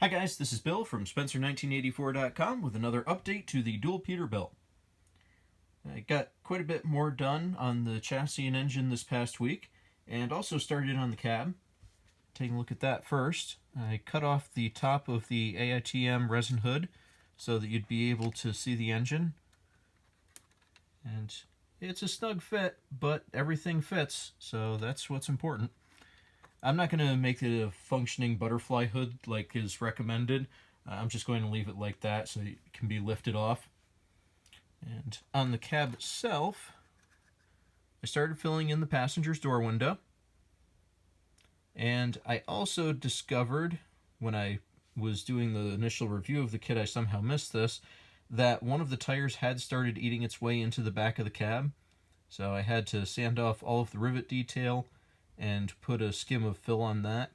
Hi guys, this is Bill from Spencer1984.com with another update to the Duel Peterbilt. I got quite a bit more done on the chassis and engine this past week, and also started on the cab. Taking a look at that first, I cut off the top of the AITM resin hood so that you'd be able to see the engine. And it's a snug fit, but everything fits, so that's what's important. I'm not going to make it a functioning butterfly hood like is recommended. I'm just going to leave it like that so it can be lifted off. And on the cab itself, I started filling in the passenger's door window. And I also discovered, when I was doing the initial review of the kit, I somehow missed this, that one of the tires had started eating its way into the back of the cab. So I had to sand off all of the rivet detail and put a skim of fill on that.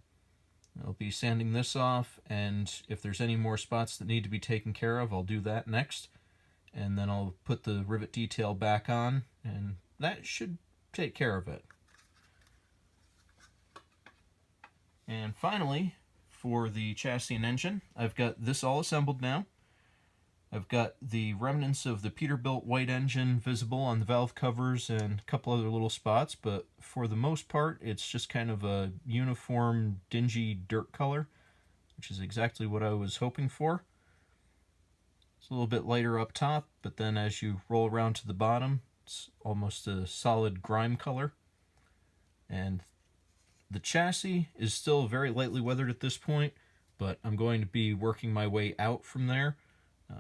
I'll be sanding this off, and if there's any more spots that need to be taken care of, I'll do that next. And then I'll put the rivet detail back on, and that should take care of it. And finally, for the chassis and engine, I've got this all assembled now. I've got the remnants of the Peterbilt white engine visible on the valve covers and a couple other little spots, but for the most part, it's just kind of a uniform, dingy dirt color, which is exactly what I was hoping for. It's a little bit lighter up top, but then as you roll around to the bottom, it's almost a solid grime color. And the chassis is still very lightly weathered at this point, but I'm going to be working my way out from there.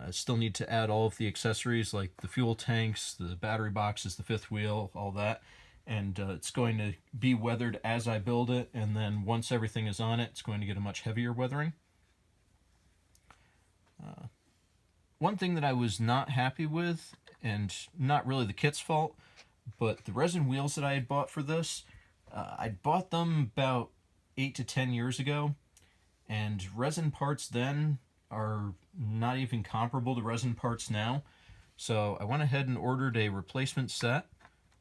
I still need to add all of the accessories like the fuel tanks, the battery boxes, the fifth wheel, all that. And it's going to be weathered as I build it, and then once everything is on it, it's going to get a much heavier weathering. One thing that I was not happy with, and not really the kit's fault, but the resin wheels that I had bought for this, I'd bought them about 8 to 10 years ago, and resin parts then are not even comparable to resin parts now. So I went ahead and ordered a replacement set.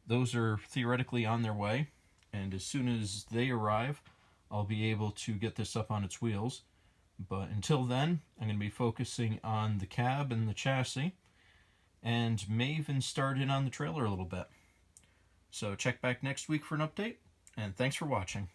Those are theoretically on their way, and as soon as they arrive, I'll be able to get this up on its wheels. But until then, I'm going to be focusing on the cab and the chassis, and may even start in on the trailer a little bit. So check back next week for an update, and thanks for watching.